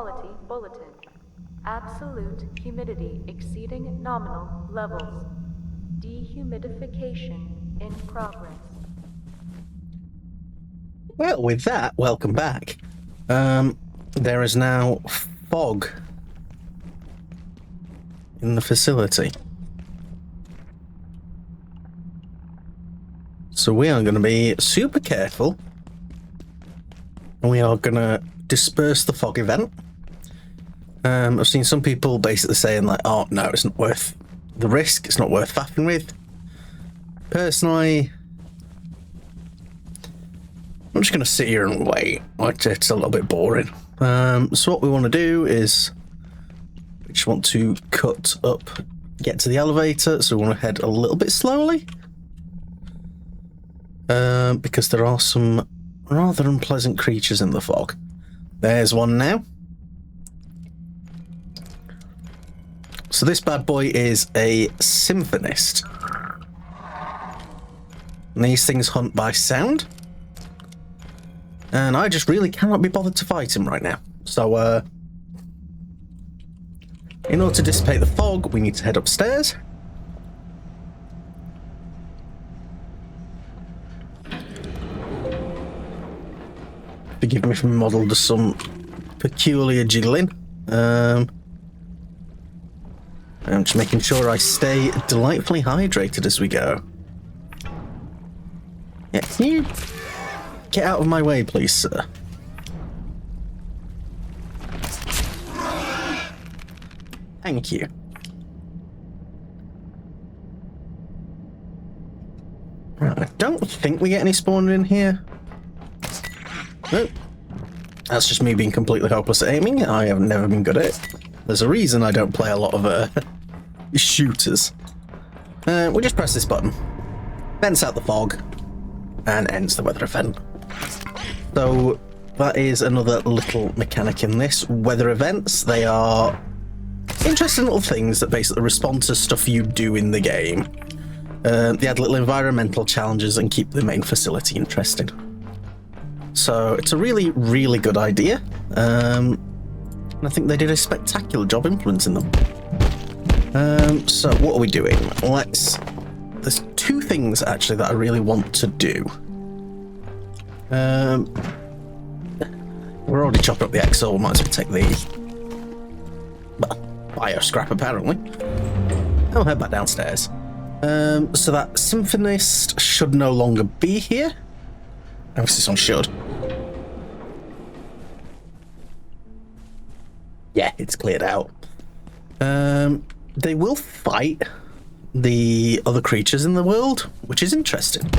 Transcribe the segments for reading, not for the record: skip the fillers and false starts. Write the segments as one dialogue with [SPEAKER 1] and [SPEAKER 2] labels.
[SPEAKER 1] quality bulletin. Absolute humidity exceeding nominal levels. Dehumidification in progress.
[SPEAKER 2] Well, with that, welcome back. There is now fog in the facility. So we are going to be super careful. And we are going to disperse the fog event. I've seen some people basically saying like, oh no, it's not worth the risk, it's not worth faffing with. Personally, I'm just going to sit here and wait. It's a little bit boring. So what we want to do is we just want to cut up, get to the elevator. So we want to head a little bit slowly. Because there are some rather unpleasant creatures in the fog. There's one now. So this bad boy is a symphonist. And these things hunt by sound. And I just really cannot be bothered to fight him right now. So, in order to dissipate the fog, we need to head upstairs. Forgive me if my model does some peculiar jiggling. I'm just making sure I stay delightfully hydrated as we go. Yeah, can you get out of my way, please, sir? Thank you. Right, I don't think we get any spawned in here. Nope. That's just me being completely hopeless at aiming. I have never been good at it. There's a reason I don't play a lot of shooters. We just press this button. Vents out the fog. And ends the weather event. So that is another little mechanic in this. Weather events, they are interesting little things that basically respond to stuff you do in the game. They add little environmental challenges and keep the main facility interesting. So it's a really, really good idea. And I think they did a spectacular job implementing them. So what are we doing? There's two things actually that I really want to do. We're already chopping up the XO, might as well take the bio scrap apparently. I'll head back downstairs. So that symphonist should no longer be here. Obviously this one should. Yeah, it's cleared out. They will fight the other creatures in the world, which is interesting.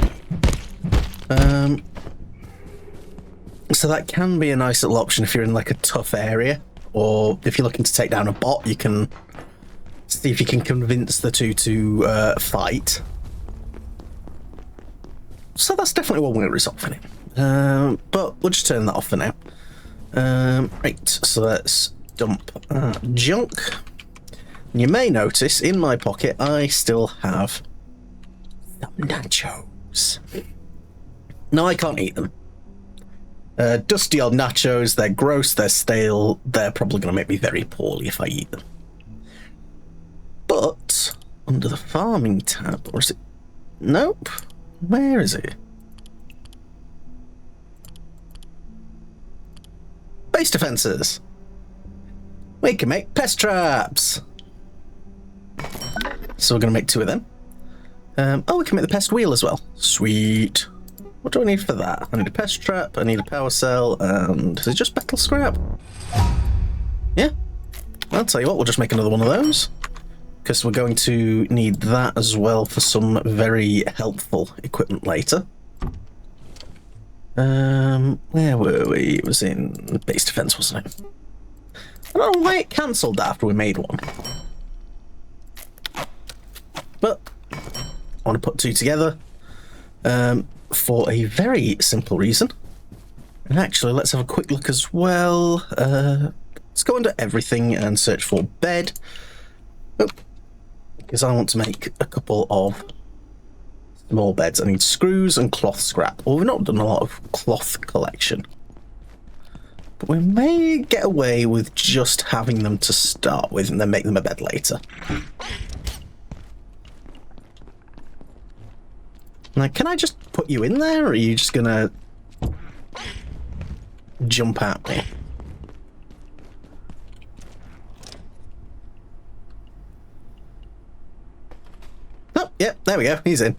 [SPEAKER 2] So that can be a nice little option if you're in like a tough area, or if you're looking to take down a bot, you can see if you can convince the two to fight. So that's definitely one way of resolving it. But we'll just turn that off for now. Right, so let's dump junk. You may notice in my pocket I still have some nachos. No, I can't eat them. Dusty old nachos, they're gross, they're stale, they're probably going to make me very poorly if I eat them. But, under the farming tab, or is it? Nope. Where is it? Base defenses. We can make pest traps. So we're going to make two of them. Oh, we can make the pest wheel as well. Sweet. What do I need for that? I need a pest trap, I need a power cell, and is it just metal scrap? Yeah. I'll tell you what, we'll just make another one of those. Because we're going to need that as well for some very helpful equipment later. Where were we? It was in base defense, wasn't it? I don't know why it cancelled that after we made one. But I want to put two together for a very simple reason. And actually, let's have a quick look as well. Let's go under everything and search for bed. Oh, because I want to make a couple of small beds. I need screws and cloth scrap. Well, we've not done a lot of cloth collection. But we may get away with just having them to start with and then make them a bed later. Now, can I just put you in there, or are you just gonna jump at me? Oh, yeah, there we go. He's in.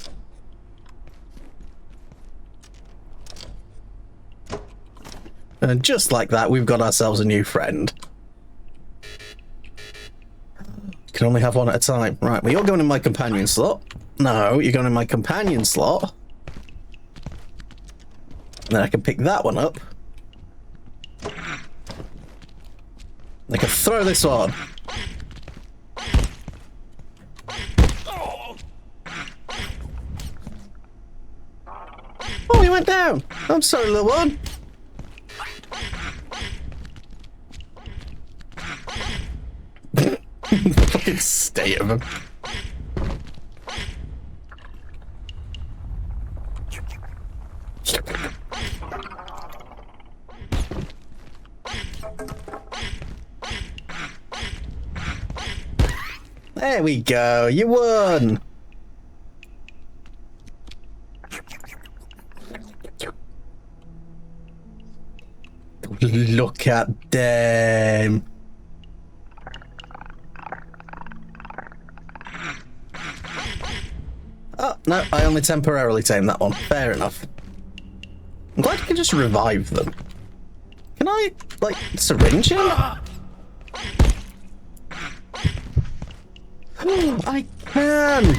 [SPEAKER 2] And just like that, we've got ourselves a new friend. Can only have one at a time. Right, well, you're going in my companion slot. No, you're going in my companion slot. And then I can pick that one up. I can throw this on. Oh, he went down. I'm sorry, little one. Fucking state of him. There we go, you won! Look at them! Oh, no, I only temporarily tamed that one. Fair enough. I'm glad you can just revive them. Can I, like, syringe him? I can!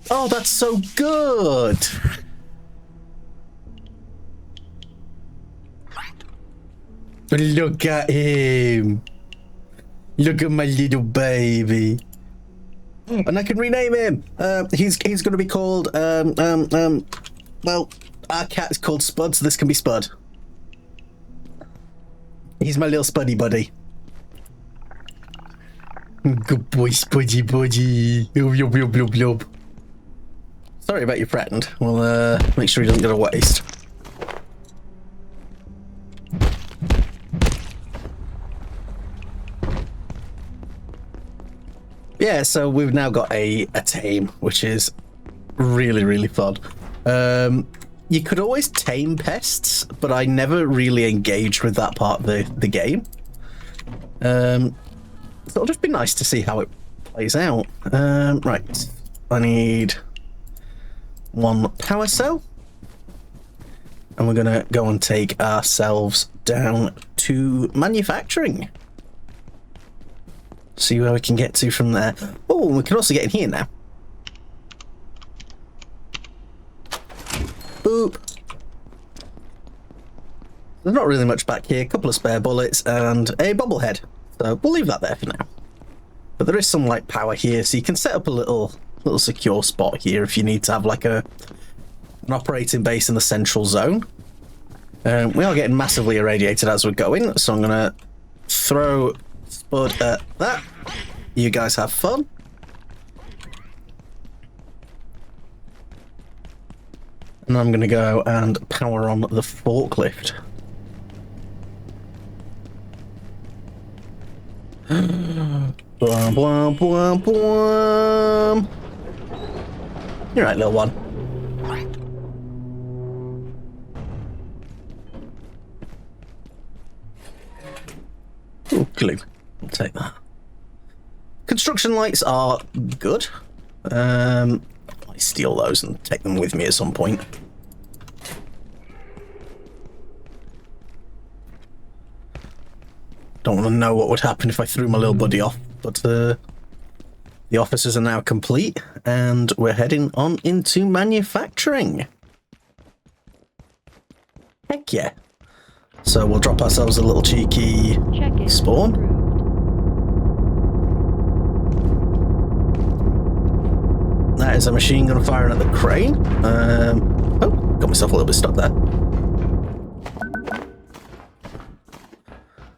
[SPEAKER 2] Oh, that's so good! Look at him! Look at my little baby. And I can rename him! He's gonna be called, well, our cat is called Spud, so this can be Spud. He's my little Spuddy buddy. Good boy, Spuddy buddy. Yub, yub, yub, yub. Sorry about your friend. We'll make sure he doesn't go to waste. Yeah, so we've now got a tame, which is really, really fun. You could always tame pests, but I never really engaged with that part of the game. So it'll just be nice to see how it plays out. Right, I need one power cell. And we're gonna go and take ourselves down to manufacturing. See where we can get to from there. Oh, we can also get in here now. Boop. There's not really much back here. A couple of spare bullets and a bobblehead. So we'll leave that there for now. But there is some like power here, so you can set up a little secure spot here if you need to have like an operating base in the central zone. We are getting massively irradiated as we're going, so I'm gonna throw Spud at that. You guys have fun. And I'm gonna go and power on the forklift. Bwom, bwom, bwom, bwom. You're right, little one. Ooh, glue. I'll take that. Construction lights are good. I might steal those and take them with me at some point. Don't want to know what would happen if I threw my little buddy off, but the offices are now complete and we're heading on into manufacturing. Heck yeah. So we'll drop ourselves a little cheeky spawn. That is a machine gun firing at the crane. Oh, got myself a little bit stuck there.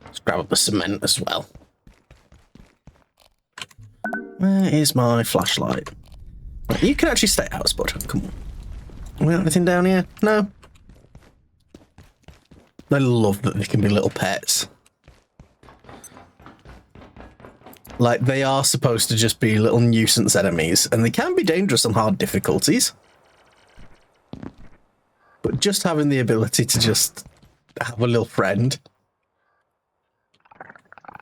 [SPEAKER 2] Let's grab up the cement as well. Where is my flashlight? Right, you can actually stay out, Spud. Come on. We got anything down here? No? I love that they can be little pets. Like, they are supposed to just be little nuisance enemies, and they can be dangerous on hard difficulties. But just having the ability to just have a little friend.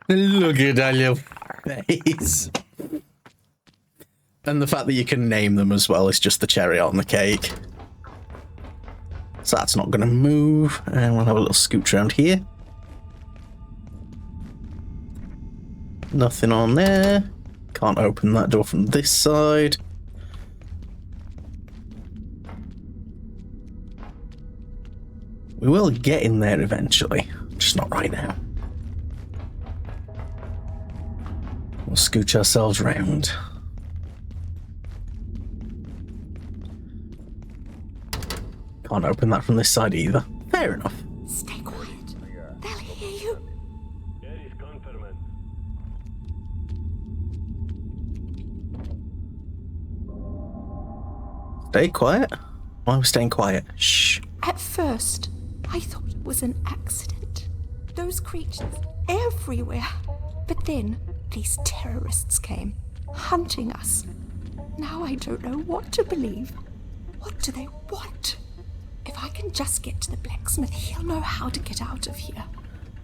[SPEAKER 2] Look at that little face. And the fact that you can name them as well is just the cherry on the cake. So that's not going to move. And we'll have a little scooch around here. Nothing on there. Can't open that door from this side. We will get in there eventually, just not right now. We'll scooch ourselves round. Can't open that from this side either. Fair enough.
[SPEAKER 3] Stay quiet. They'll hear you.
[SPEAKER 2] Stay quiet? Why are we staying quiet? Shh.
[SPEAKER 3] At first, I thought it was an accident. Those creatures everywhere. But then these terrorists came, hunting us. Now I don't know what to believe. What do they want? If I can just get to the blacksmith, he'll know how to get out of here.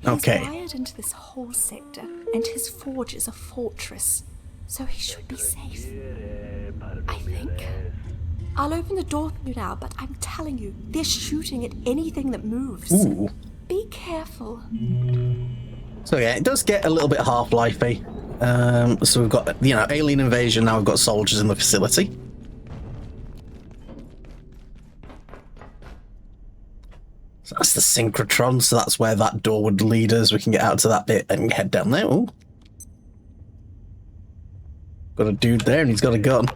[SPEAKER 2] Okay.
[SPEAKER 3] He's wired into this whole sector, and his forge is a fortress, so he should be safe. I think. I'll open the door for you now, but I'm telling you, they're shooting at anything that moves.
[SPEAKER 2] Ooh.
[SPEAKER 3] Be careful.
[SPEAKER 2] So yeah, it does get a little bit Half-Life-y. So we've got, alien invasion, now we've got soldiers in the facility. So that's the synchrotron, so that's where that door would lead us. We can get out to that bit and head down there. Ooh. Got a dude there and he's got a gun.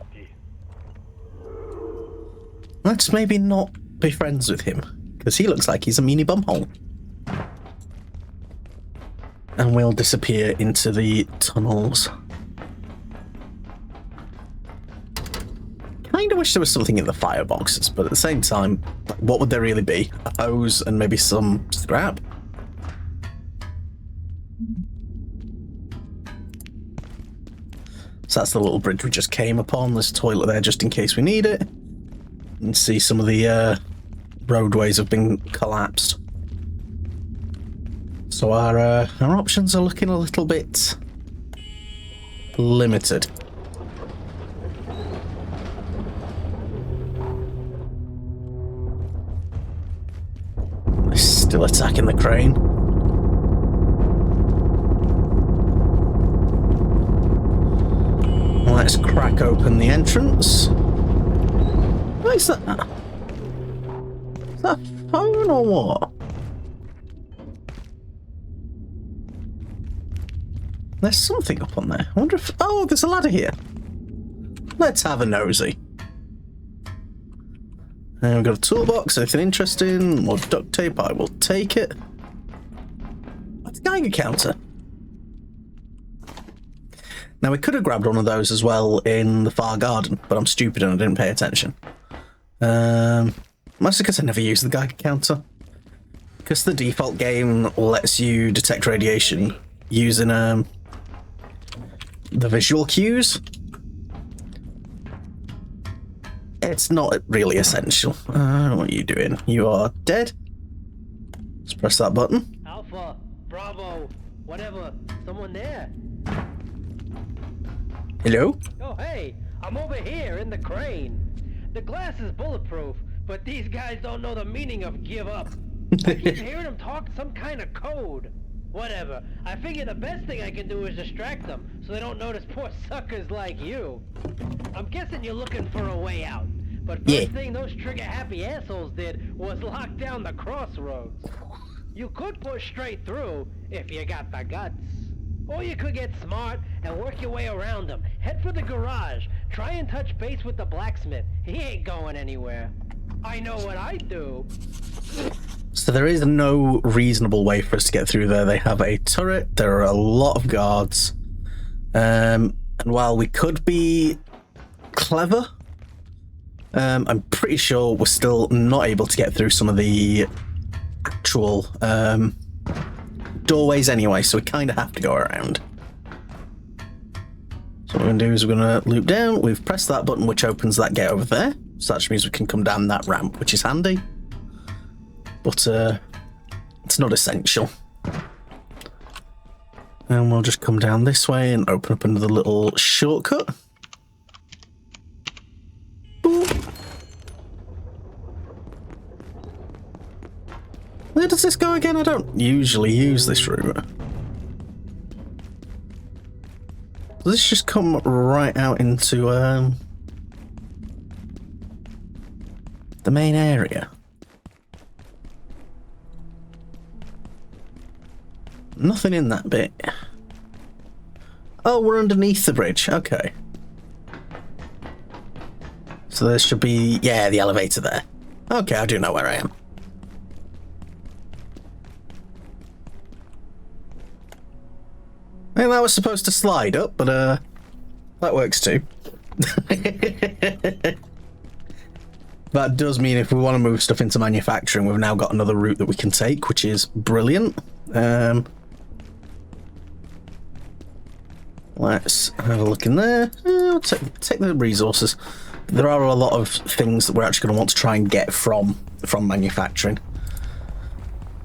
[SPEAKER 2] Let's maybe not be friends with him, because he looks like he's a meanie bumhole. And we'll disappear into the tunnels. Kinda wish there was something in the fireboxes, but at the same time, what would there really be? A hose and maybe some scrap? So that's the little bridge we just came upon. There's a toilet there just in case we need it. And see some of the roadways have been collapsed. So our options are looking a little bit limited. They're still attacking the crane. Let's crack open the entrance. What is that? Is that a phone or what? There's something up on there. I wonder if... Oh, there's a ladder here. Let's have a nosy. And we've got a toolbox, anything interesting. More duct tape, I will take it. That's a Geiger counter. Now, we could have grabbed one of those as well in the far garden, but I'm stupid and I didn't pay attention. Mostly because I never use the Geiger counter. Because the default game lets you detect radiation using the visual cues. It's not really essential. What are you doing? You are dead. Let's press that button.
[SPEAKER 4] Alpha, Bravo, whatever. Someone there?
[SPEAKER 2] Hello?
[SPEAKER 4] Oh, hey, I'm over here in the crane. The glass is bulletproof, but these guys don't know the meaning of give up. I keep hearing them talk some kind of code. Whatever. I figure the best thing I can do is distract them so they don't notice poor suckers like you. I'm guessing you're looking for a way out. But first thing those trigger-happy assholes did was lock down the crossroads. You could push straight through if you got the guts. Or you could get smart and work your way around them. Head for the garage. Try and touch base with the blacksmith. He ain't going anywhere. I know what I'd do.
[SPEAKER 2] So there is no reasonable way for us to get through there. They have a turret. There are a lot of guards. And while we could be clever, I'm pretty sure we're still not able to get through some of the actual doorways anyway, so we kind of have to go around. So what we're going to do is we're going to loop down. We've pressed that button, which opens that gate over there. So that just means we can come down that ramp, which is handy. But it's not essential. And we'll just come down this way and open up another little shortcut. Where does this go again? I don't usually use this route. Does this just come right out into the main area? Nothing in that bit. Oh, we're underneath the bridge. Okay. So there should be, yeah, the elevator there. Okay, I do know where I am. I think that was supposed to slide up, but that works too. That does mean if we want to move stuff into manufacturing, we've now got another route that we can take, which is brilliant. Let's have a look in there. Take the resources. There are a lot of things that we're actually going to want to try and get from manufacturing.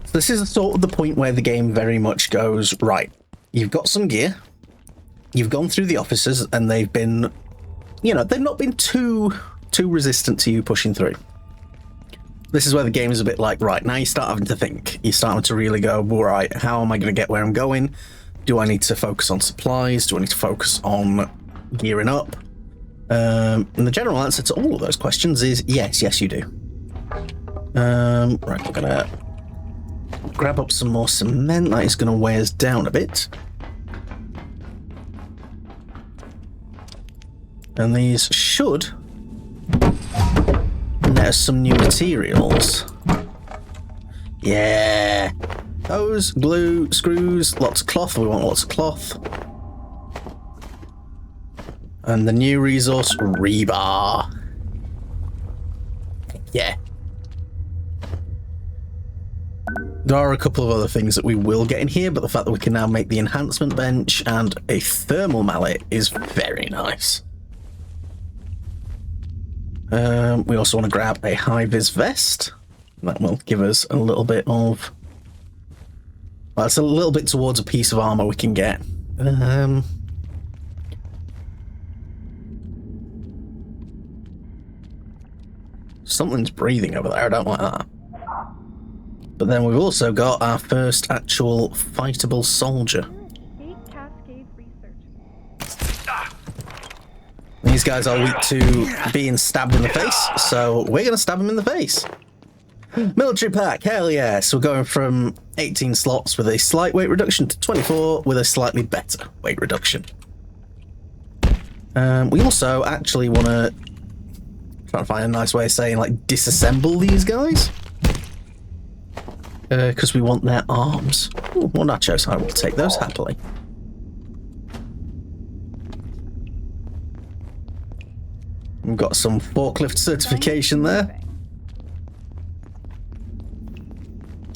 [SPEAKER 2] So this is sort of the point where the game very much goes, right, you've got some gear, you've gone through the offices, and they've been, you know, they've not been too resistant to you pushing through. This is where the game is a bit like, right, now you start having to think. You're starting to really go, all right, how am I going to get where I'm going? Do I need to focus on supplies? Do I need to focus on gearing up? And the general answer to all of those questions is yes, you do. Right, we're going to grab up some more cement. That is going to weigh us down a bit. And these should net us some new materials. Yeah. Hose, glue, screws, lots of cloth. We want lots of cloth. And the new resource, rebar. Yeah. There are a couple of other things that we will get in here, but the fact that we can now make the enhancement bench and a thermal mallet is very nice. We also want to grab a high-vis vest. That will give us a little bit of... Well, it's a little bit towards a piece of armor we can get. Something's breathing over there, I don't like that. But then we've also got our first actual fightable soldier. These guys are weak to being stabbed in the face, so we're going to stab them in the face. Military pack, hell yes. We're going from 18 slots with a slight weight reduction to 24 with a slightly better weight reduction. We also actually want to try and find a nice way of saying, like, disassemble these guys. Because we want their arms. Ooh, more nachos, I will take those happily. We've got some forklift certification there.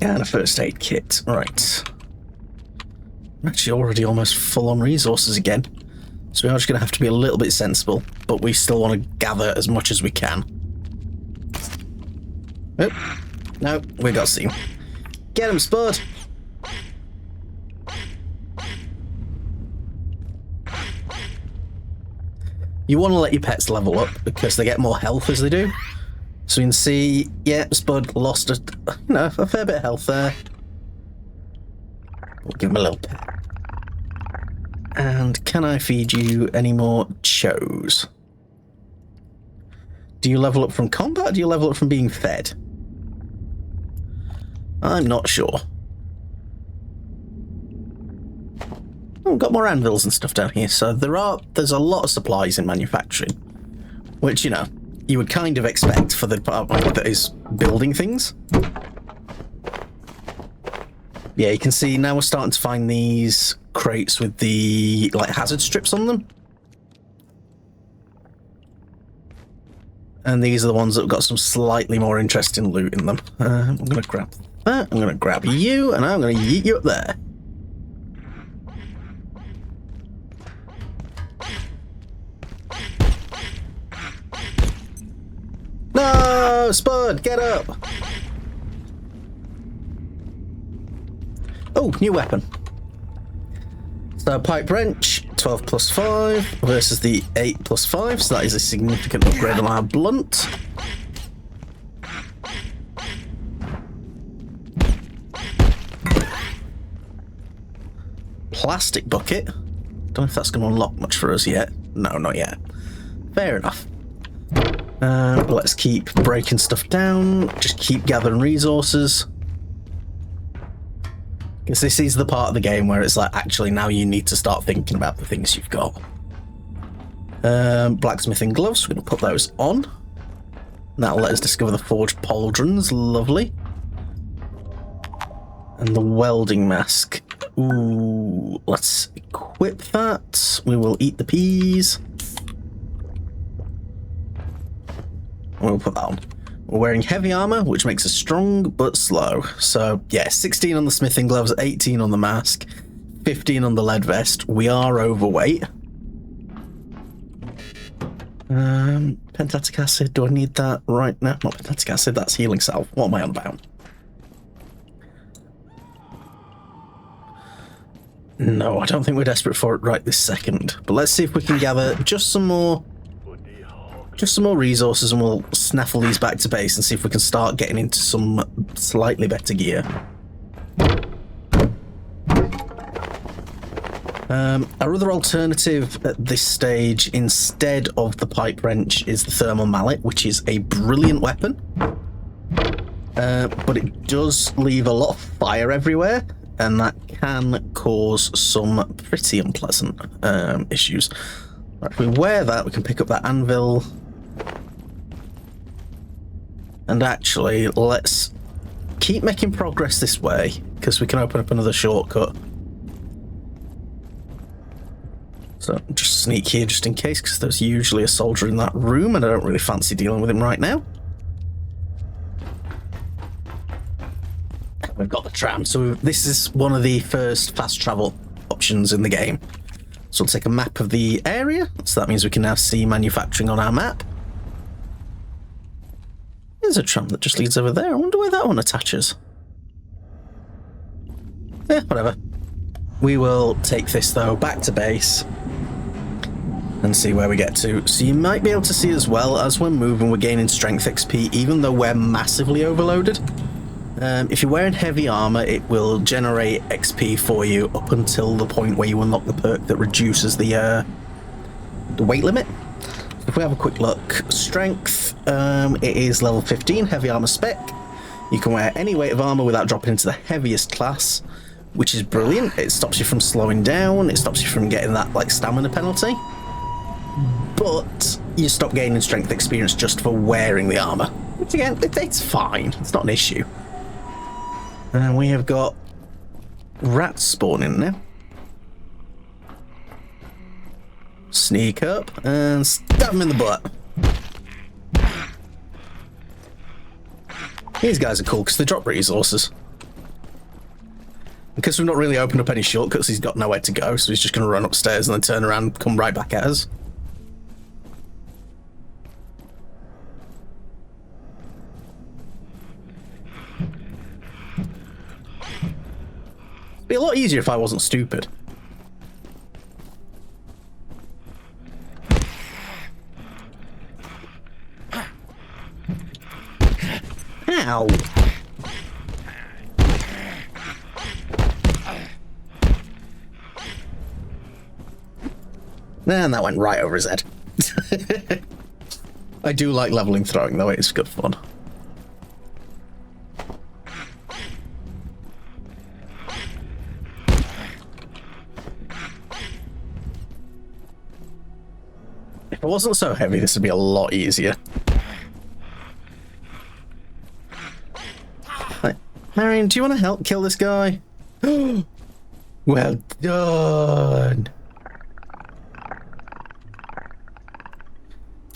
[SPEAKER 2] And a first aid kit. Right. We're actually already almost full on resources again. So we are just going to have to be a little bit sensible, but we still want to gather as much as we can. Oh, no, we got seen. Get him, Spud! You want to let your pets level up because they get more health as they do. So you can see, yeah, Spud lost a fair bit of health there. We'll give him a little pet. And can I feed you any more chos? Do you level up from combat or do you level up from being fed? I'm not sure. Oh, we've got more anvils and stuff down here, so there's a lot of supplies in manufacturing, which, you know, you would kind of expect for the department that is building things. Yeah, you can see now we're starting to find these crates with the, like, hazard strips on them. And these are the ones that have got some slightly more interesting loot in them. I'm going to grab that. I'm going to grab you, and I'm going to yeet you up there. No! Spud, get up! Oh, new weapon. So, pipe wrench, 12 plus 5 versus the 8 plus 5, so that is a significant upgrade on our blunt. Plastic bucket. Don't know if that's going to unlock much for us yet. No, not yet. Fair enough. Let's keep breaking stuff down. Just keep gathering resources. Because this is the part of the game where it's like, actually, now you need to start thinking about the things you've got. Blacksmithing gloves. We're going to put those on. That'll let us discover the forged pauldrons. Lovely. And the welding mask. Ooh, let's equip that. We will eat the peas. We'll put that on. We're wearing heavy armor, which makes us strong but slow. So, yeah, 16 on the smithing gloves, 18 on the mask, 15 on the lead vest. We are overweight. Pentatic acid, do I need that right now? Not pentatic acid, that's healing salve. What am I on about? No, I don't think we're desperate for it right this second. But let's see if we can gather just some more resources, and we'll snaffle these back to base and see if we can start getting into some slightly better gear. Our other alternative at this stage, instead of the pipe wrench, is the thermal mallet, which is a brilliant weapon. But it does leave a lot of fire everywhere, and that can cause some pretty unpleasant issues. Right, if we wear that, we can pick up that anvil. And actually, let's keep making progress this way, because we can open up another shortcut. So just sneak here just in case, because there's usually a soldier in that room, and I don't really fancy dealing with him right now. We've got the tram, so this is one of the first fast travel options in the game. So we'll take a map of the area, so that means we can now see manufacturing on our map. There's a tram that just leads over there. I wonder where that one attaches. Yeah, whatever. We will take this, though, back to base and see where we get to. So you might be able to see as well, as we're moving, we're gaining strength XP, even though we're massively overloaded. If you're wearing heavy armor, it will generate XP for you up until the point where you unlock the perk that reduces the weight limit. If we have a quick look, strength, it is level 15, heavy armor spec. You can wear any weight of armor without dropping into the heaviest class, which is brilliant. It stops you from slowing down, it stops you from getting that like stamina penalty. But you stop gaining strength experience just for wearing the armor, which again, it's fine. It's not an issue. And we have got rats spawning now. Sneak up and stab them in the butt. These guys are cool because they drop resources. Because we've not really opened up any shortcuts, he's got nowhere to go, so he's just going to run upstairs and then turn around and come right back at us. It'd be a lot easier if I wasn't stupid. Ow! And that went right over his head. I do like leveling throwing though, it's good fun. If it wasn't so heavy, this would be a lot easier. Right. Marion, do you want to help kill this guy? Well done.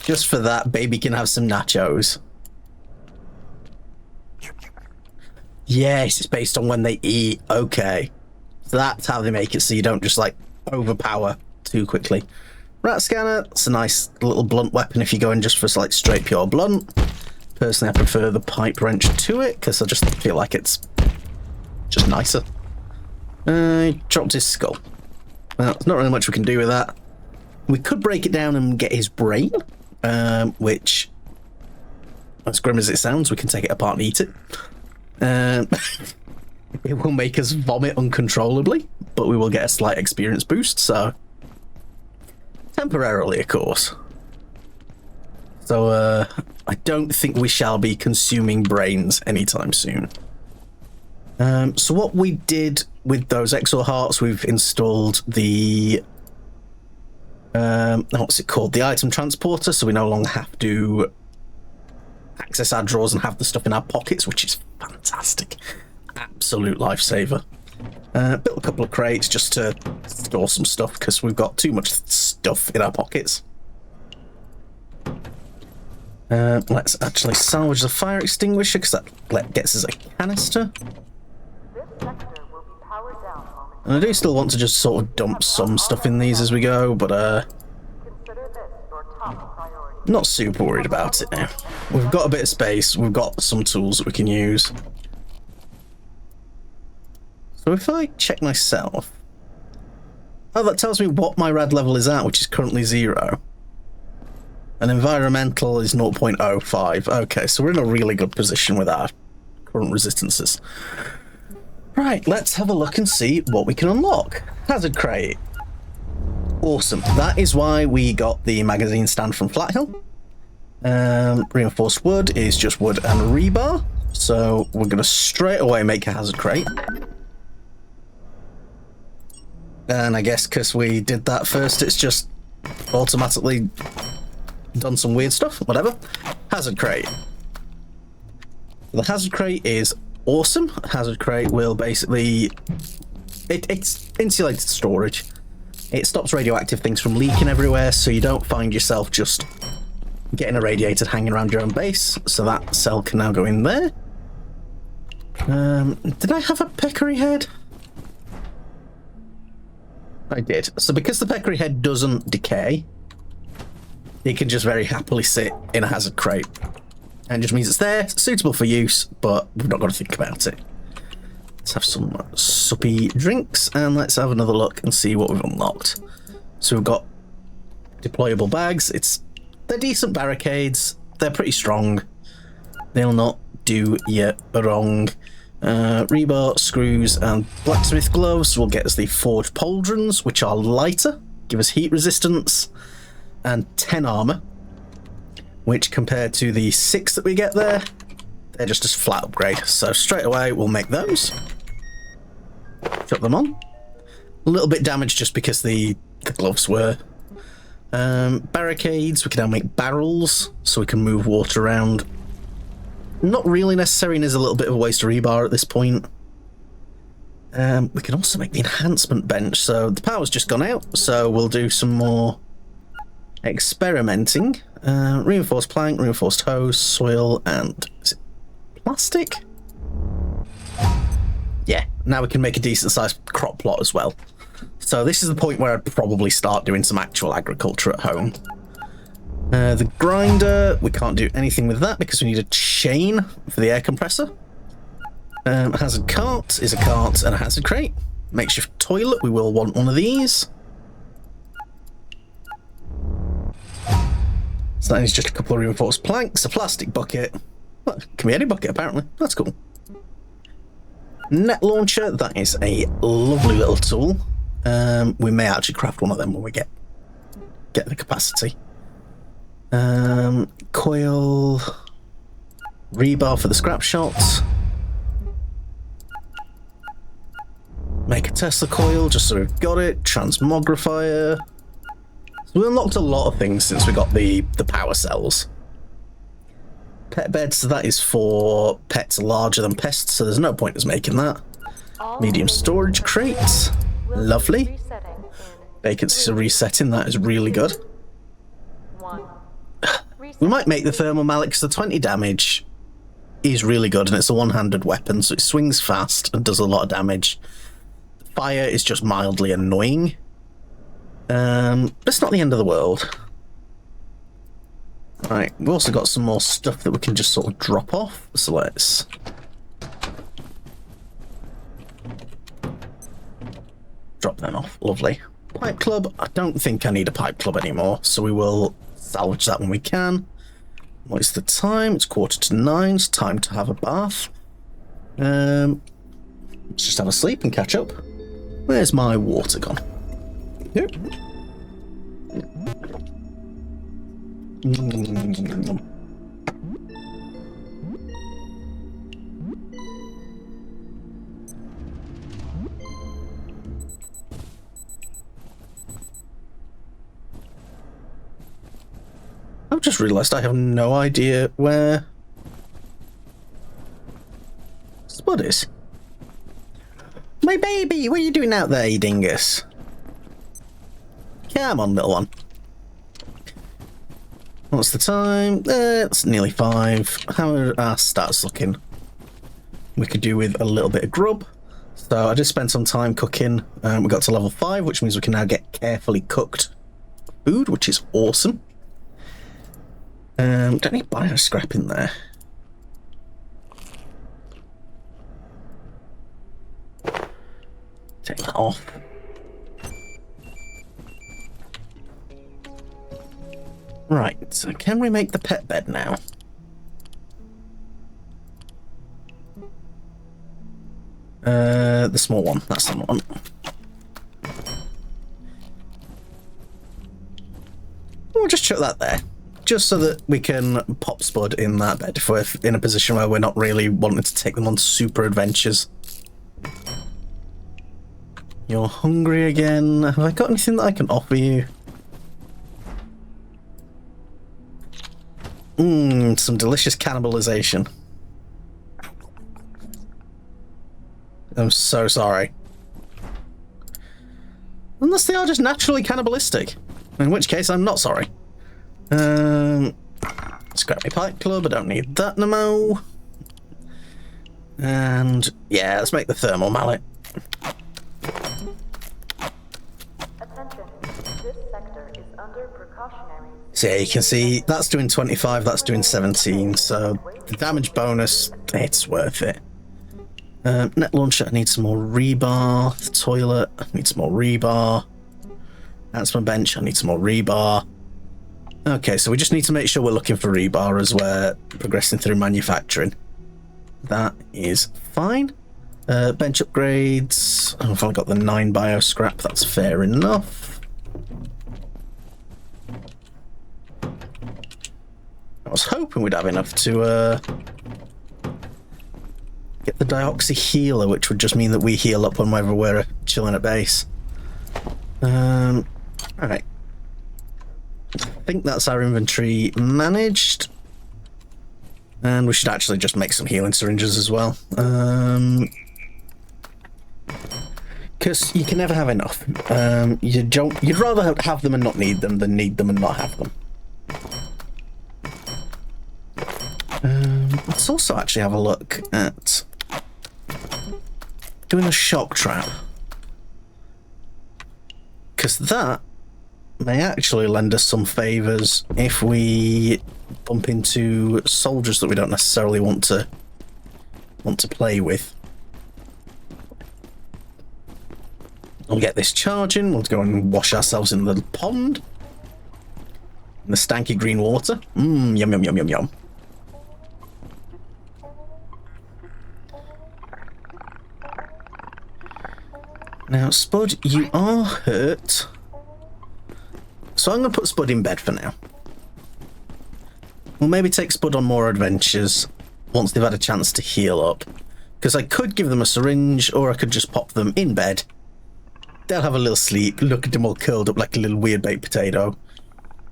[SPEAKER 2] Just for that, baby can have some nachos. Yes, it's based on when they eat. Okay. So that's how they make it so you don't just, like, overpower too quickly. Rat scanner, it's a nice little blunt weapon if you're going just for, like, straight pure blunt. Personally, I prefer the pipe wrench to it, because I just feel like it's just nicer. Dropped his skull. Well, there's not really much we can do with that. We could break it down and get his brain, which, as grim as it sounds, we can take it apart and eat it. It will make us vomit uncontrollably, but we will get a slight experience boost, so... temporarily, of course. So, I don't think we shall be consuming brains anytime soon. So what we did with those exo hearts, we've installed the... what's it called? The item transporter, so we no longer have to access our drawers and have the stuff in our pockets, which is fantastic. Absolute lifesaver. Built a couple of crates just to store some stuff because we've got too much stuff in our pockets. Let's actually salvage the fire extinguisher because that gets us a canister.
[SPEAKER 1] This sector will be powered down momentarily.
[SPEAKER 2] And I do still want to just sort of dump some stuff in these as we go, but
[SPEAKER 1] Consider this your top priority.
[SPEAKER 2] not super worried about it now. We've got a bit of space, we've got some tools that we can use. So if I check myself... oh, that tells me what my rad level is at, which is currently 0. And environmental is 0.05. Okay, so we're in a really good position with our current resistances. Right, let's have a look and see what we can unlock. Hazard crate. Awesome. That is why we got the magazine stand from Flathill. Reinforced wood is just wood and rebar. So we're going to straight away make a hazard crate. And I guess because we did that first, it's just automatically done some weird stuff. Whatever. Hazard crate. The hazard crate is awesome. Hazard crate will basically... it's insulated storage. It stops radioactive things from leaking everywhere, so you don't find yourself just getting irradiated hanging around your own base. So that cell can now go in there. Did I have a peccary head? I did. So because the peccary head doesn't decay, it can just very happily sit in a hazard crate. And it just means it's there, it's suitable for use, but we've not got to think about it. Let's have some suppy drinks, and let's have another look and see what we've unlocked. So we've got deployable bags. They're decent barricades. They're pretty strong. They'll not do you wrong. Rebar, screws, and blacksmith gloves will get us the forged pauldrons, which are lighter, give us heat resistance, and 10 armor, which compared to the 6 that we get there, they're just a flat upgrade. So straight away we'll make those. Chuck them on. A little bit damaged just because the gloves were. Barricades, we can now make barrels, so we can move water around. Not really necessary, and is a little bit of a waste of rebar at this point. We can also make the enhancement bench, so the power's just gone out, so we'll do some more experimenting. Reinforced plank, reinforced hose, soil, and is it plastic? Yeah, now we can make a decent sized crop plot as well. So this is the point where I'd probably start doing some actual agriculture at home. The grinder, we can't do anything with that because we need a chain for the air compressor. A hazard cart is a cart and a hazard crate. Makeshift toilet, we will want one of these. So that is just a couple of reinforced planks, a plastic bucket. Well, it can be any bucket apparently, that's cool. Net launcher, that is a lovely little tool. We may actually craft one of them when we get the capacity. Coil, rebar for the scrap shots. Make a Tesla coil, just so we've got it. Transmogrifier. So we unlocked a lot of things since we got the power cells. Pet beds, so that is for pets larger than pests, so there's no point in us making that. Medium storage crates. Lovely. Vacancies are resetting, that is really good. We might make the thermal mallet because the 20 damage is really good, and it's a one-handed weapon, so it swings fast and does a lot of damage. Fire is just mildly annoying. But it's not the end of the world. Right, we've also got some more stuff that we can just sort of drop off, so let's... drop them off. Lovely. Pipe club. I don't think I need a pipe club anymore, so we will salvage that when we can. What is the time? It's 9:15. It's time to have a bath. Let's just have a sleep and catch up. Where's my water gone? Yep. I've just realised I have no idea where Spud is. My baby, what are you doing out there, you dingus? Come on, little one. What's the time? It's nearly 5. How are our stats looking? We could do with a little bit of grub. So I just spent some time cooking. We got to level 5, which means we can now get carefully cooked food, which is awesome. Don't need bio scrap in there. Take that off. Right, so can we make the pet bed now? The small one, that's the one. We'll just chuck that there. Just so that we can pop Spud in that bed if we're in a position where we're not really wanting to take them on super adventures. You're hungry again. Have I got anything that I can offer you? Some delicious cannibalization. I'm so sorry. Unless they are just naturally cannibalistic. In which case, I'm not sorry. Scrap my pipe club, I don't need that no more. And yeah, let's make the thermal mallet.
[SPEAKER 1] Attention, this sector is under precautionary.
[SPEAKER 2] So yeah, you can see that's doing 25, that's doing 17, so the damage bonus, it's worth it. Net launcher, I need some more rebar. The toilet, I need some more rebar. That's my bench, I need some more rebar. Okay, so we just need to make sure we're looking for rebar as we're progressing through manufacturing. That is fine. Bench upgrades. Oh, I've only got the 9 bio scrap, that's fair enough. I was hoping we'd have enough to get the dioxy healer, which would just mean that we heal up whenever we're chilling at base. Alright. I think that's our inventory managed. And we should actually just make some healing syringes as well. Because you can never have enough. You'd rather have them and not need them than need them and not have them. Let's also actually have a look at doing a shock trap. Because that may actually lend us some favours if we bump into soldiers that we don't necessarily want to play with. We'll get this charging, we'll go and wash ourselves in the pond. In the stanky green water. Yum yum yum yum yum. Now, Spud, you are hurt. So I'm going to put Spud in bed for now. We'll maybe take Spud on more adventures once they've had a chance to heal up. Because I could give them a syringe, or I could just pop them in bed. They'll have a little sleep, look at them all curled up like a little weird baked potato.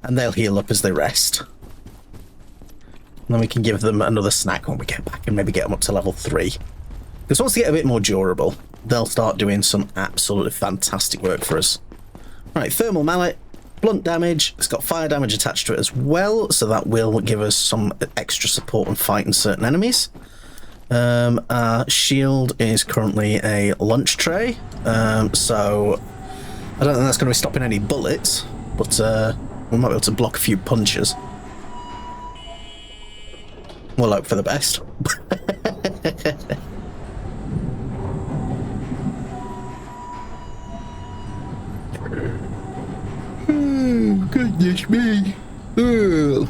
[SPEAKER 2] And they'll heal up as they rest. And then we can give them another snack when we get back and maybe get them up to level 3. Because once they get a bit more durable, they'll start doing some absolutely fantastic work for us. Right, thermal mallet. blunt damage. It's got fire damage attached to it as well, so that will give us some extra support when fighting certain enemies. Our shield is currently a lunch tray, so I don't think that's going to be stopping any bullets, but we might be able to block a few punches. We'll hope for the best. Oh, goodness me. Oh.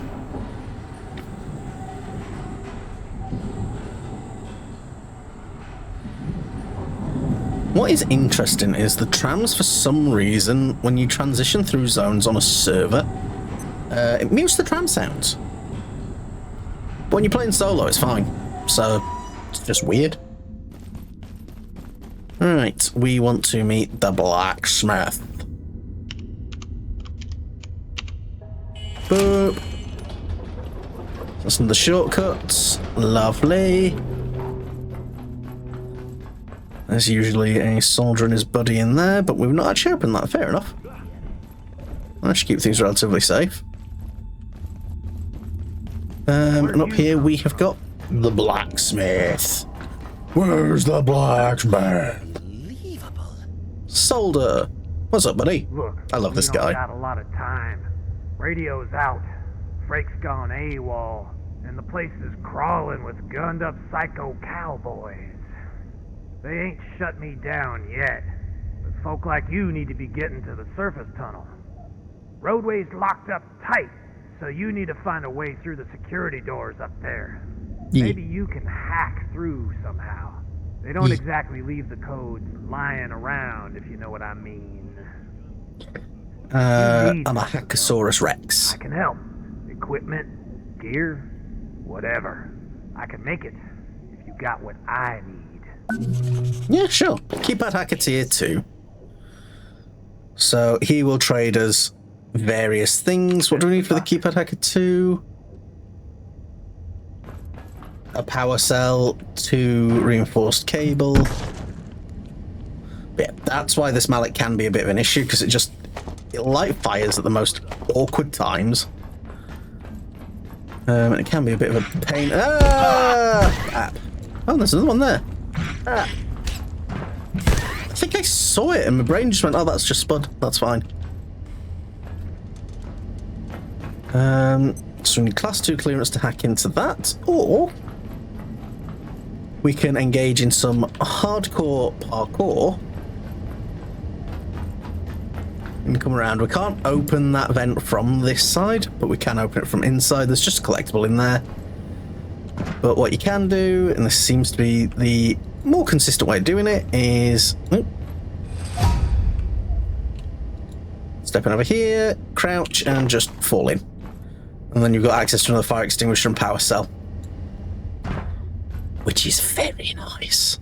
[SPEAKER 2] What is interesting is the trams, for some reason, when you transition through zones on a server, it mutes the tram sounds. But when you're playing solo, it's fine. So, it's just weird. Right, we want to meet the blacksmith. Boop. Listen to the shortcuts. Lovely. There's usually a soldier and his buddy in there, but we've not actually opened that. Fair enough. I should keep things relatively safe. And up here we have got the blacksmith. Where's the blacksmith?
[SPEAKER 5] Unbelievable.
[SPEAKER 2] Solder. What's up, buddy?
[SPEAKER 6] Look,
[SPEAKER 2] I love this
[SPEAKER 6] we don't
[SPEAKER 2] guy.
[SPEAKER 6] got a lot of time. Radio's out. Freight's gone AWOL. And the place is crawling with gunned up psycho cowboys. They ain't shut me down yet. But folk like you need to be getting to the surface tunnel. Roadway's locked up tight, so you need to find a way through the security doors up there.
[SPEAKER 2] Yeah.
[SPEAKER 6] Maybe you can hack through somehow. They don't
[SPEAKER 2] Yeah.
[SPEAKER 6] exactly leave the codes lying around, if you know what I mean.
[SPEAKER 2] I'm a Hackosaurus Rex.
[SPEAKER 6] I can help. Equipment, gear, whatever. I can make it if you got what I need.
[SPEAKER 2] Yeah, sure. Keypad Hacker Tier 2. So he will trade us various things. What do we need for the Keypad Hacker 2? A power cell, 2 reinforced cable. But yeah, that's why this mallet can be a bit of an issue, because it light fires at the most awkward times. And it can be a bit of a pain. Ah! Oh, there's another one there. Ah. I think I saw it and my brain just went, oh, that's just Spud. That's fine. So we need class 2 clearance to hack into that, or we can engage in some hardcore parkour and come around. We can't open that vent from this side, but we can open it from inside. There's just a collectible in there. But what you can do, and this seems to be the more consistent way of doing it, is stepping over here, crouch, and just fall in. And then you've got access to another fire extinguisher and power cell, which is very nice.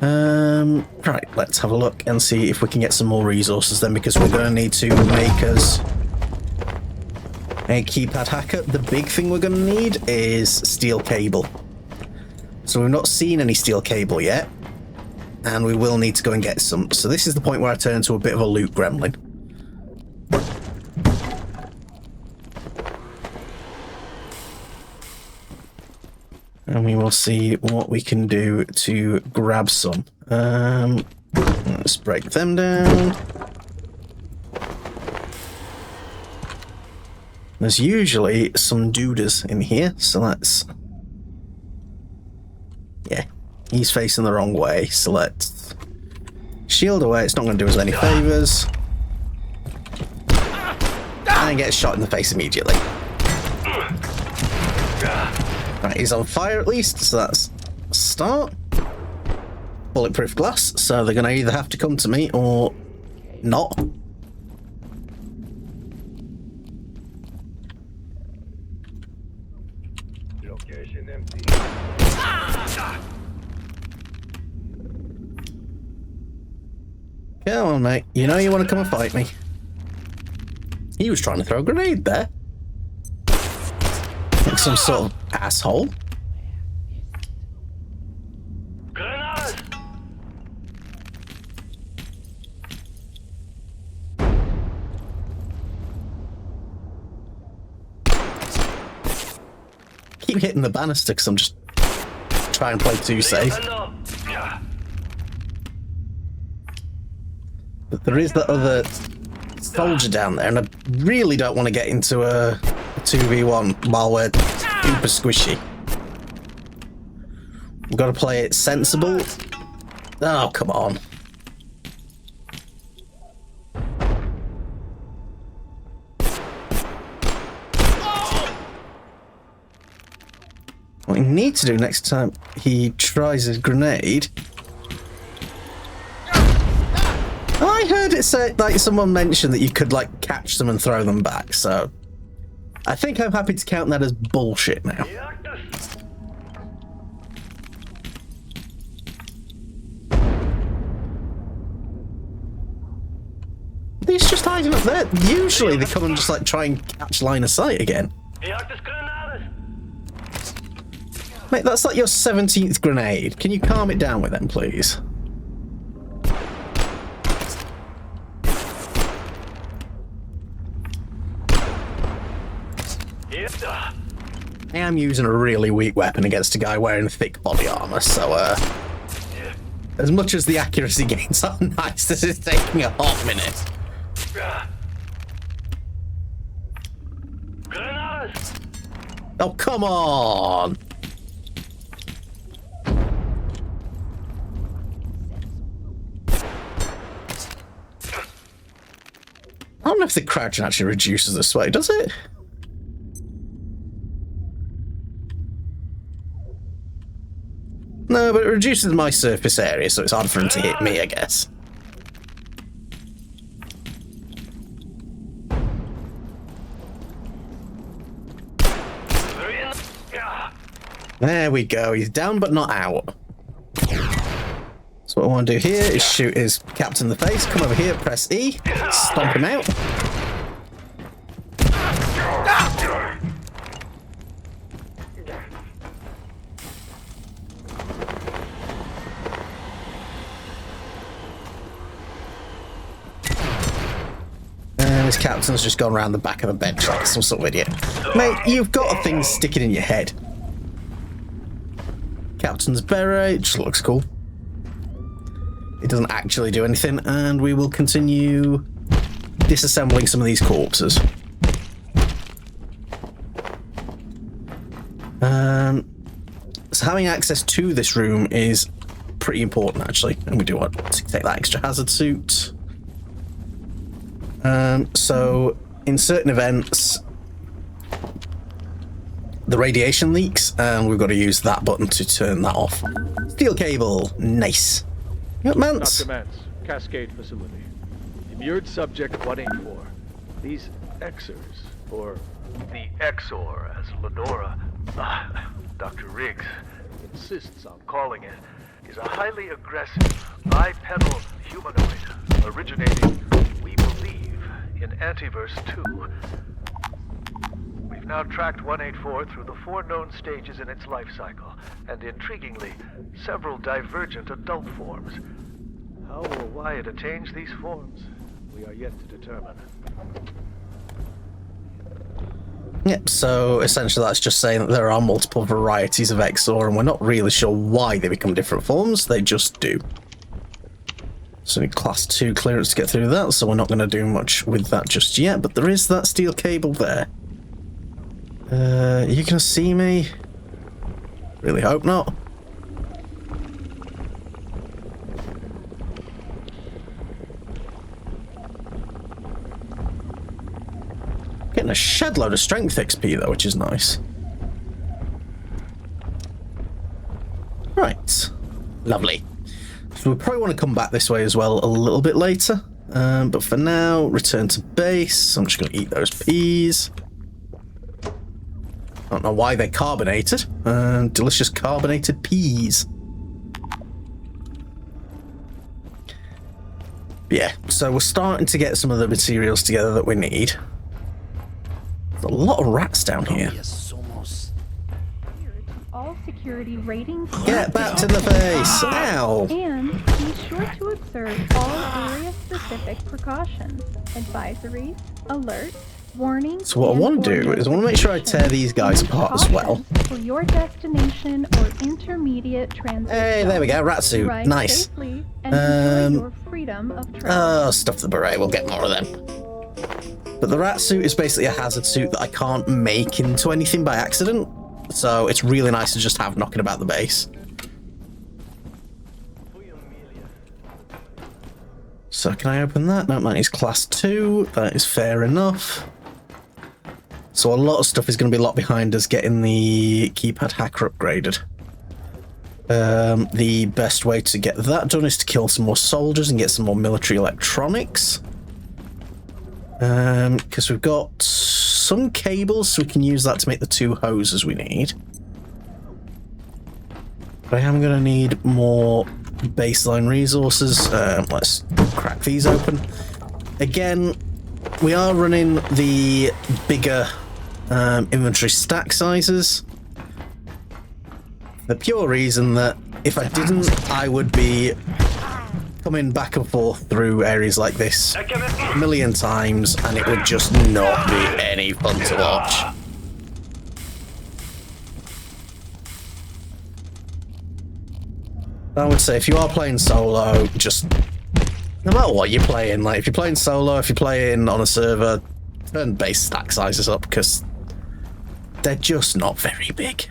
[SPEAKER 2] Right, let's have a look and see if we can get some more resources then, because we're going to need to make us a keypad hacker. The big thing we're going to need is steel cable. So we've not seen any steel cable yet, and we will need to go and get some. So this is the point where I turn into a bit of a loot gremlin. And we will see what we can do to grab some. Let's break them down. There's usually some duders in here, so let's... Yeah, he's facing the wrong way, so let's shield away. It's not going to do us any favours. And get shot in the face immediately. Right, he's on fire at least, so that's a start. Bulletproof glass, so they're going to either have to come to me or not.
[SPEAKER 6] Location empty.
[SPEAKER 2] Come on, mate. You know you want to come and fight me. He was trying to throw a grenade there. Like some sort of asshole. keep hitting the banister because I'm just trying to play too safe. But there is that other soldier down there, and I really don't want to get into a 2v1 while we're super squishy. We've got to play it sensible. Oh, come on. What we need to do next time he tries his grenade... I heard it say, like, someone mentioned that you could, like, catch them and throw them back, so... I think I'm happy to count that as bullshit now. He's just hiding up there. Usually they come and just, like, try and catch line of sight again. Mate, that's like your 17th grenade. Can you calm it down with them, please? I am using a really weak weapon against a guy wearing thick body armor, so as much as the accuracy gains are nice, this is taking a hot minute. Oh, come on! I don't know if the crouching actually reduces the sway, does it? No, but it reduces my surface area, so it's harder for him to hit me, I guess. There we go, he's down but not out. So what I want to do here is shoot his captain in the face, come over here, press E, stomp him out. And his captain's just gone around the back of the bench like some sort of idiot. Mate, you've got a thing sticking in your head. Captain's beret, just looks cool. It doesn't actually do anything, and we will continue disassembling some of these corpses. So having access to this room is pretty important, actually, and we do want to take that extra hazard suit. So in certain events, the radiation leaks, and we've got to use that button to turn that off. Steel cable, nice. You got Mance?
[SPEAKER 5] Dr. Mance, Cascade Facility. Immured subject 184. These Xers, or the Xor as Lenora, Dr. Riggs insists on calling it, is a highly aggressive, bipedal humanoid originating, we believe, in Antiverse 2. We've now tracked 184 through the 4 known stages in its life cycle, and intriguingly, several divergent adult forms. How or why it attains these forms, we are yet to determine.
[SPEAKER 2] Yep, so essentially that's just saying that there are multiple varieties of Xor, and we're not really sure why they become different forms, they just do. So we need class 2 clearance to get through that, so we're not going to do much with that just yet, but there is that steel cable there. You can see me? Really hope not. Getting a shed load of strength XP though, which is nice. Right. Lovely. So we probably want to come back this way as well a little bit later. But for now, return to base. I'm just going to eat those peas. I don't know why they're carbonated. Delicious carbonated peas. Yeah, so we're starting to get some of the materials together that we need. There's a lot of rats down here.
[SPEAKER 7] All security ratings.
[SPEAKER 2] Get back to the face! Ow!
[SPEAKER 7] And be sure to observe all area-specific precautions, advisories, alerts, Warning.
[SPEAKER 2] So what I want to do is I want to make sure I tear these guys apart as well.
[SPEAKER 7] For your destination or intermediate transit.
[SPEAKER 2] Hey, there we go, rat suit.
[SPEAKER 7] Ride
[SPEAKER 2] Nice.
[SPEAKER 7] safely and enjoy your freedom of travel.
[SPEAKER 2] Oh, stuff the beret, we'll get more of them. But the rat suit is basically a hazard suit that I can't make into anything by accident. So it's really nice to just have knocking about the base. So can I open that? No, that is class 2. That is fair enough. So a lot of stuff is going to be locked behind us getting the keypad hacker upgraded. The best way to get that done is to kill some more soldiers and get some more military electronics. Because we've got some cables, so we can use that to make the 2 hoses we need. But I am going to need more baseline resources. Let's crack these open. Again, we are running the bigger inventory stack sizes. The pure reason that if I didn't, I would be coming back and forth through areas like this a million times, and it would just not be any fun to watch. I would say if you are playing solo, just no matter what you're playing, like if you're playing solo, if you're playing on a server, turn base stack sizes up because they're just not very big.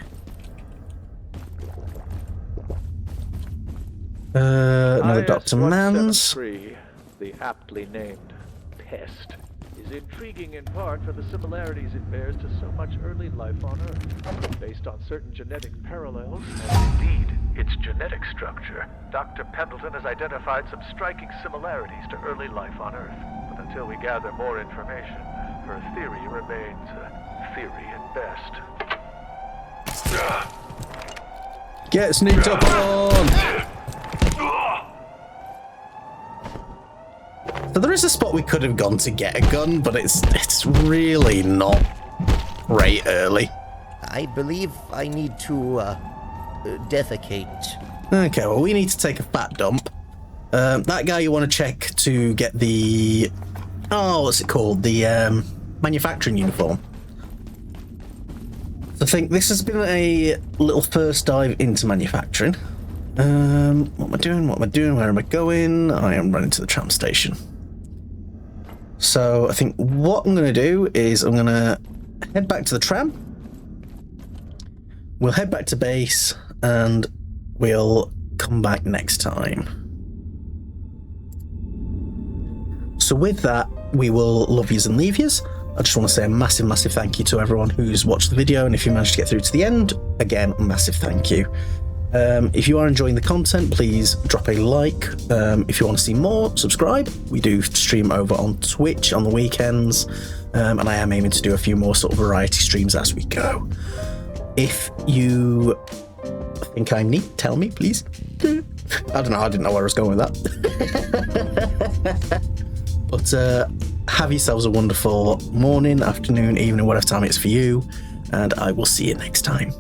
[SPEAKER 2] Another Dr. Mans.
[SPEAKER 5] IS-173, the aptly named Pest, is intriguing in part for the similarities it bears to so much early life on Earth. Based on certain genetic parallels, and indeed its genetic structure, Dr. Pendleton has identified some striking similarities to early life on Earth. But until we gather more information, her theory remains a theory at best.
[SPEAKER 2] Get sneaked up on! So there is a spot we could have gone to get a gun, but it's really not great early.
[SPEAKER 8] I believe I need to defecate.
[SPEAKER 2] Okay, well we need to take a fat dump. That guy you want to check to get the... Oh, what's it called? The manufacturing uniform. So I think this has been a little first dive into manufacturing. What am I doing? What am I doing? Where am I going? I am running to the tram station. So I think what I'm going to do is I'm going to head back to the tram. We'll head back to base and we'll come back next time. So with that, we will love yous and leave yous. I just want to say a massive, massive thank you to everyone who's watched the video, and if you managed to get through to the end, again, massive thank you. If you are enjoying the content, please drop a like. If you want to see more, subscribe. We do stream over on Twitch on the weekends, and I am aiming to do a few more sort of variety streams as we go. If you think I'm neat, tell me, please. I don't know, I didn't know where I was going with that. But have yourselves a wonderful morning, afternoon, evening, whatever time it's for you, and I will see you next time.